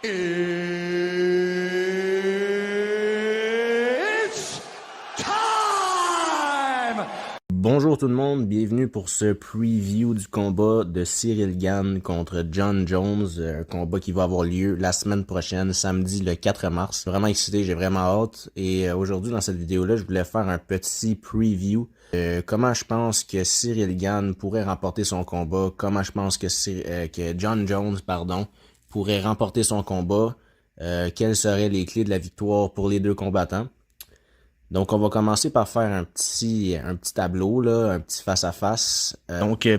It's time! Bonjour tout le monde, bienvenue pour ce preview du combat de Ciryl Gane contre Jon Jones, un combat qui va avoir lieu la semaine prochaine, samedi le 4 mars. Vraiment excité, j'ai vraiment hâte. Et aujourd'hui dans cette vidéo-là, je voulais faire un petit preview. Comment je pense que Ciryl Gane pourrait remporter son combat, comment je pense que Jon Jones, pourrait remporter son combat, quelles seraient les clés de la victoire pour les deux combattants. Donc, on va commencer par faire un petit tableau, là, un petit face-à-face.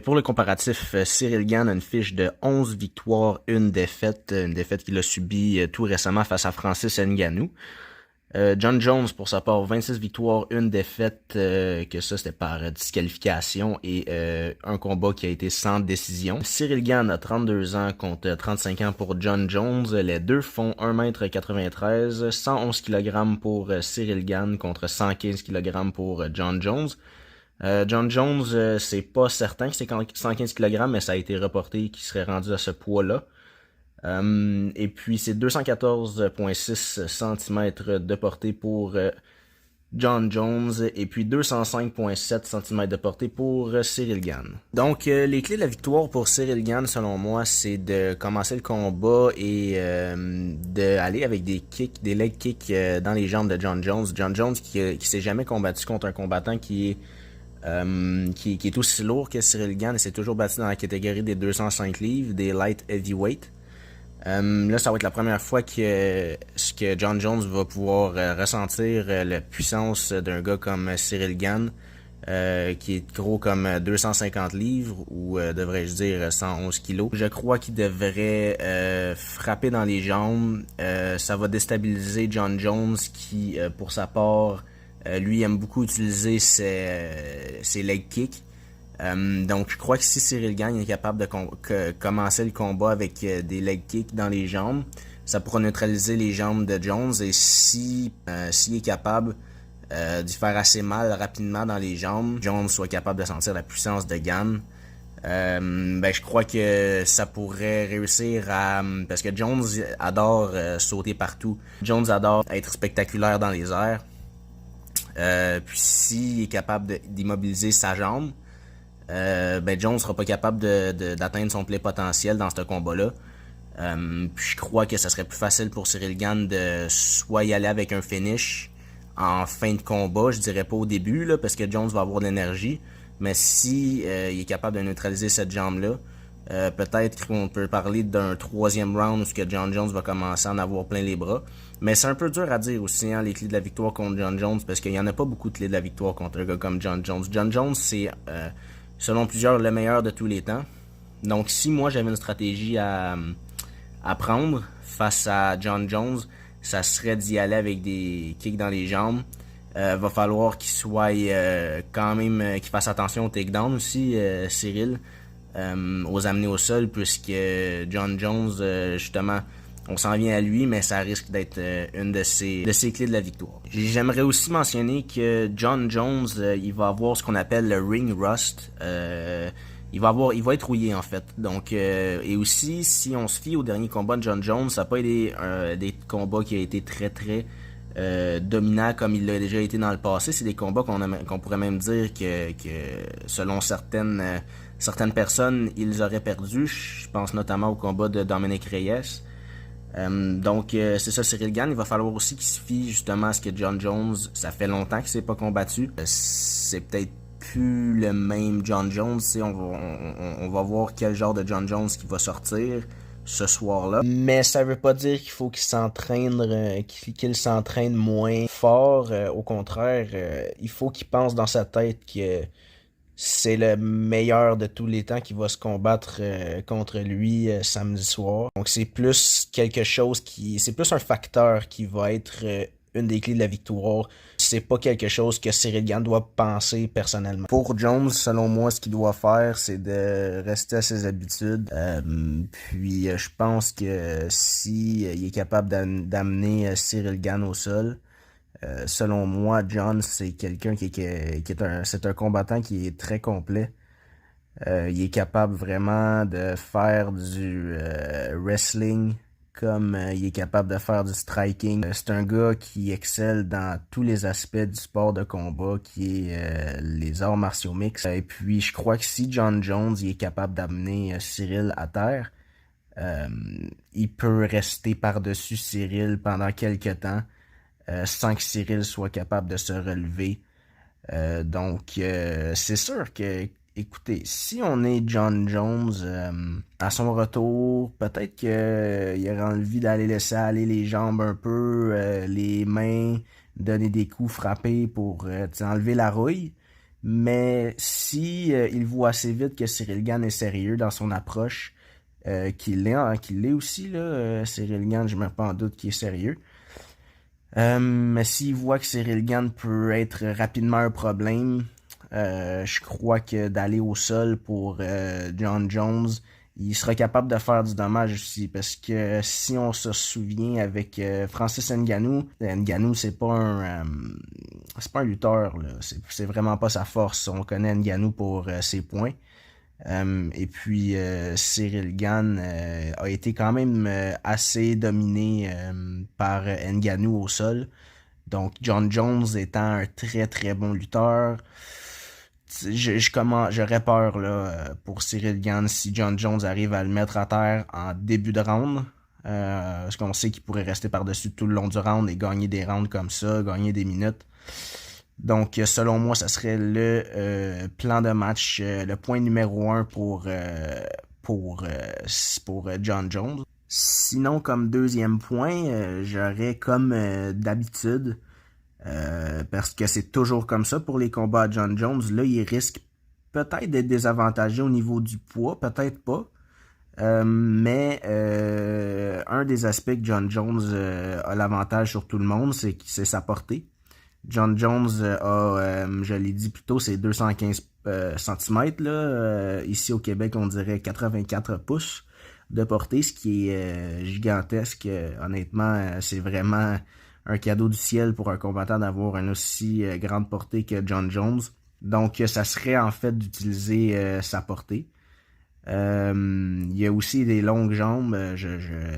Pour le comparatif, Ciryl Gane a une fiche de 11 victoires, une défaite qu'il a subie tout récemment face à Francis Ngannou. Jon Jones, pour sa part, 26 victoires, une défaite, que ça c'était par disqualification et un combat qui a été sans décision. Ciryl Gane a 32 ans contre 35 ans pour Jon Jones. Les deux font 1m93, 111 kg pour Ciryl Gane contre 115 kg pour Jon Jones. Jon Jones, c'est pas certain que c'est 115 kg, mais ça a été reporté qu'il serait rendu à ce poids-là. Et puis c'est 214,6 cm de portée pour Jon Jones et puis 205,7 cm de portée pour Ciryl Gane. Donc les clés de la victoire pour Ciryl Gane selon moi, c'est de commencer le combat et d'aller avec des leg kicks dans les jambes de Jon Jones. Jon Jones qui s'est jamais combattu contre un combattant qui est aussi lourd que Ciryl Gane et s'est toujours battu dans la catégorie des 205 livres, des light heavyweight. Là, ça va être la première fois que Jon Jones va pouvoir ressentir la puissance d'un gars comme Ciryl Gane, qui est gros comme 250 livres, ou devrais-je dire 111 kilos. Je crois qu'il devrait frapper dans les jambes. Ça va déstabiliser Jon Jones qui, pour sa part, lui aime beaucoup utiliser ses leg kicks. Donc je crois que si Ciryl Gane est capable de commencer le combat avec des leg kicks dans les jambes, ça pourra neutraliser les jambes de Jones, et s'il est capable d'y faire assez mal rapidement dans les jambes, Jones soit capable de sentir la puissance de Gane, je crois que ça pourrait réussir parce que Jones adore sauter partout, Jones adore être spectaculaire dans les airs, puis s'il est capable d'immobiliser sa jambe, Jones sera pas capable d'atteindre son plein potentiel dans ce combat-là. Puis je crois que ça serait plus facile pour Ciryl Gane de soit y aller avec un finish en fin de combat, je dirais pas au début, là, parce que Jones va avoir de l'énergie, mais si il est capable de neutraliser cette jambe-là, peut-être qu'on peut parler d'un troisième round où Jon Jones va commencer à en avoir plein les bras. Mais c'est un peu dur à dire aussi, les clés de la victoire contre Jon Jones, parce qu'il n'y en a pas beaucoup de clés de la victoire contre un gars comme Jon Jones. Jon Jones, c'est selon plusieurs le meilleur de tous les temps. Donc si moi j'avais une stratégie à prendre face à Jon Jones, ça serait d'y aller avec des kicks dans les jambes. Va falloir qu'il soit quand même qu'il fasse attention au takedown aussi, Ciryl, aux amener au sol, puisque Jon Jones, justement, on s'en vient à lui, mais ça risque d'être une de ses clés de la victoire. J'aimerais aussi mentionner que Jon Jones, il va avoir ce qu'on appelle le ring rust. Il va être rouillé en fait. Donc et aussi, si on se fie au dernier combat de Jon Jones, ça n'a pas été des combats qui a été très dominants comme il l'a déjà été dans le passé. C'est des combats qu'on pourrait même dire que selon certaines personnes, ils auraient perdu. Je pense notamment au combat de Dominic Reyes. C'est ça, Ciryl Gane, il va falloir aussi qu'il se fie justement à ce que Jon Jones, ça fait longtemps qu'il s'est pas combattu. C'est peut-être plus le même Jon Jones, on va voir quel genre de Jon Jones qui va sortir ce soir-là. Mais ça veut pas dire qu'il faut qu'il s'entraîne moins fort. Au contraire, il faut qu'il pense dans sa tête que c'est le meilleur de tous les temps qui va se combattre contre lui samedi soir. Donc c'est plus c'est plus un facteur qui va être une des clés de la victoire. C'est pas quelque chose que Ciryl Gane doit penser personnellement. Pour Jones, selon moi, ce qu'il doit faire, c'est de rester à ses habitudes. Puis je pense que si il est capable d'amener Ciryl Gane au sol, selon moi, Jon, c'est quelqu'un c'est un combattant qui est très complet. Il est capable vraiment de faire du wrestling comme il est capable de faire du striking. C'est un gars qui excelle dans tous les aspects du sport de combat, qui est les arts martiaux mixtes. Et puis, je crois que si Jon Jones il est capable d'amener Cyril à terre, il peut rester par-dessus Cyril pendant quelques temps sans que Cyril soit capable de se relever. Donc, c'est sûr que, écoutez, si on est Jon Jones, à son retour, peut-être qu'il aurait envie d'aller laisser aller les jambes un peu, les mains, donner des coups, frapper pour enlever la rouille. Mais si il voit assez vite que Cyril Gane est sérieux dans son approche, qu'il l'est aussi, là, Cyril Gane, je ne mets pas en doute qu'il est sérieux. Mais s'il voit que Cyril Gane peut être rapidement un problème, je crois que d'aller au sol pour Jon Jones, il sera capable de faire du dommage aussi, parce que si on se souvient avec Francis Ngannou, c'est pas un lutteur, là. C'est vraiment pas sa force. On connaît Ngannou pour ses points. Et puis Cyril Gane a été quand même assez dominé par Ngannou au sol. Donc Jon Jones étant un très très bon lutteur, j'aurais peur là, pour Cyril Gane si Jon Jones arrive à le mettre à terre en début de round. Parce qu'on sait qu'il pourrait rester par-dessus tout le long du round et gagner des rounds comme ça, gagner des minutes. Donc, selon moi, ça serait le plan de match, le point numéro 1 pour Jon Jones. Sinon, comme deuxième point, j'aurais comme d'habitude, parce que c'est toujours comme ça pour les combats à Jon Jones, là, il risque peut-être d'être désavantagé au niveau du poids, peut-être pas. Mais un des aspects que Jon Jones a l'avantage sur tout le monde, c'est sa portée. Jon Jones a, je l'ai dit plus tôt, c'est 215 cm. Ici au Québec, on dirait 84 pouces de portée, ce qui est gigantesque. Honnêtement, c'est vraiment un cadeau du ciel pour un combattant d'avoir une aussi grande portée que Jon Jones. Donc, ça serait en fait d'utiliser sa portée. Il y a aussi des longues jambes.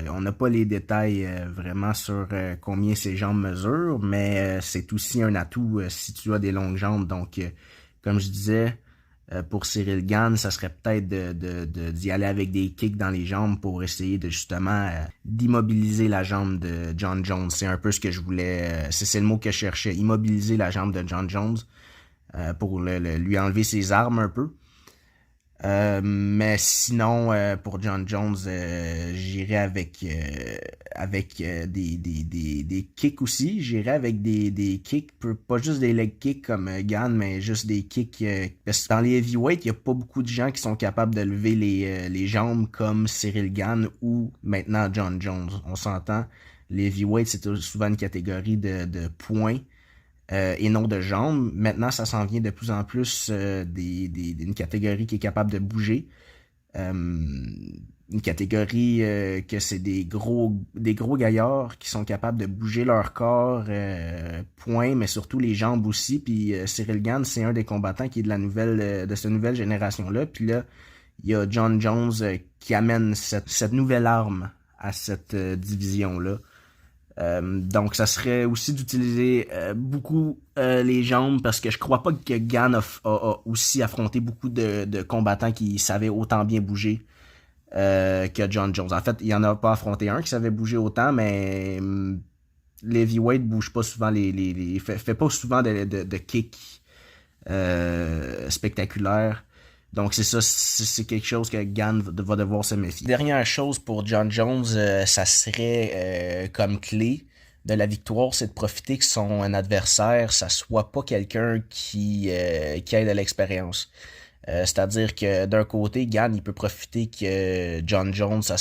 On n'a pas les détails vraiment sur combien ces jambes mesurent, mais c'est aussi un atout si tu as des longues jambes. Donc, comme je disais, pour Cyril Gane, ça serait peut-être d'y aller avec des kicks dans les jambes pour essayer de justement d'immobiliser la jambe de Jon Jones. C'est un peu ce que je voulais, c'est le mot que je cherchais, immobiliser la jambe de Jon Jones pour lui enlever ses armes un peu. Mais sinon, pour Jon Jones, j'irai avec des kicks aussi. J'irai avec des kicks, pas juste des leg kicks comme Gane, mais juste des kicks. Parce que dans les heavyweights, il n'y a pas beaucoup de gens qui sont capables de lever les jambes comme Cyril Gane ou maintenant Jon Jones. On s'entend. Les heavyweights, c'est souvent une catégorie de points. Et non de jambes. Maintenant, ça s'en vient de plus en plus d'une catégorie qui est capable de bouger. Une catégorie que c'est des gros gaillards qui sont capables de bouger leur corps, point, mais surtout les jambes aussi. Puis Cyril Gane, c'est un des combattants qui est de cette nouvelle génération-là. Puis là, il y a Jon Jones qui amène cette nouvelle arme à cette division-là. Donc ça serait aussi d'utiliser beaucoup les jambes, parce que je crois pas que Gane a aussi affronté beaucoup de combattants qui savaient autant bien bouger que Jon Jones. En fait, il y en a pas affronté un qui savait bouger autant, mais l'heavyweight bouge pas souvent, fait pas souvent de kicks spectaculaires. Donc c'est ça, c'est quelque chose que Gane va devoir se méfier. Dernière chose pour Jon Jones, ça serait comme clé de la victoire, c'est de profiter que son adversaire, ça soit pas quelqu'un qui ait de l'expérience. C'est-à-dire que d'un côté, Gane, il peut profiter que Jon Jones, ça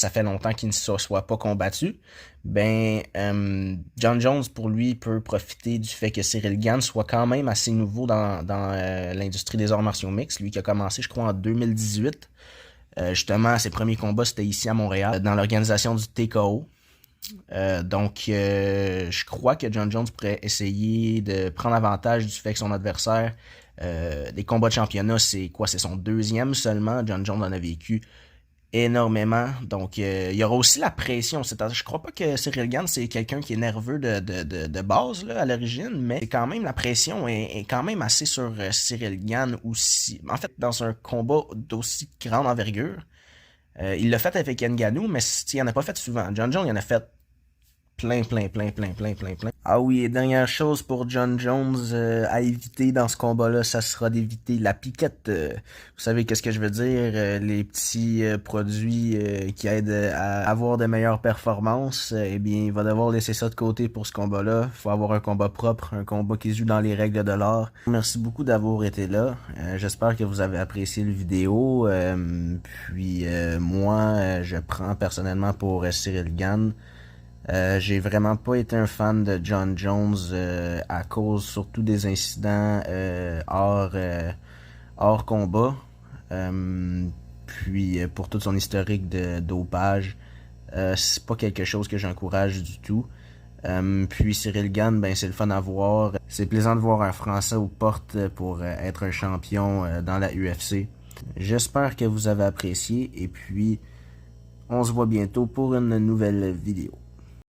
fait longtemps qu'il ne soit pas combattu. Jon Jones, pour lui, peut profiter du fait que Cyril Gane soit quand même assez nouveau dans l'industrie des arts martiaux mixtes. Lui qui a commencé, je crois, en 2018. Justement, ses premiers combats, c'était ici à Montréal, dans l'organisation du TKO. Donc, je crois que Jon Jones pourrait essayer de prendre avantage du fait que son adversaire, des combats de championnat, c'est son deuxième seulement. Jon Jones en a vécu énormément. Donc, il y aura aussi la pression. C'est-à-dire, je crois pas que Cyril Gane, c'est quelqu'un qui est nerveux de base là, à l'origine, mais c'est quand même la pression est quand même assez sur Cyril Gane aussi. En fait, dans un combat d'aussi grande envergure, il l'a fait avec Ngannou, mais il en a pas fait souvent. John Jones, il en a fait plein. Ah oui, et dernière chose pour John Jones à éviter dans ce combat-là, ça sera d'éviter la piquette. Vous savez qu'est-ce que je veux dire? Les petits produits qui aident à avoir de meilleures performances. Eh bien, il va devoir laisser ça de côté pour ce combat-là. Il faut avoir un combat propre, un combat qui se joue dans les règles de l'art. Merci beaucoup d'avoir été là. J'espère que vous avez apprécié le vidéo. Puis moi, je prends personnellement pour Cyril Gane. J'ai vraiment pas été un fan de John Jones à cause surtout des incidents hors combat. Puis pour tout son historique de dopage, c'est pas quelque chose que j'encourage du tout. Puis Cyril Gane, ben c'est le fun à voir. C'est plaisant de voir un Français aux portes pour être un champion dans la UFC. J'espère que vous avez apprécié et puis on se voit bientôt pour une nouvelle vidéo.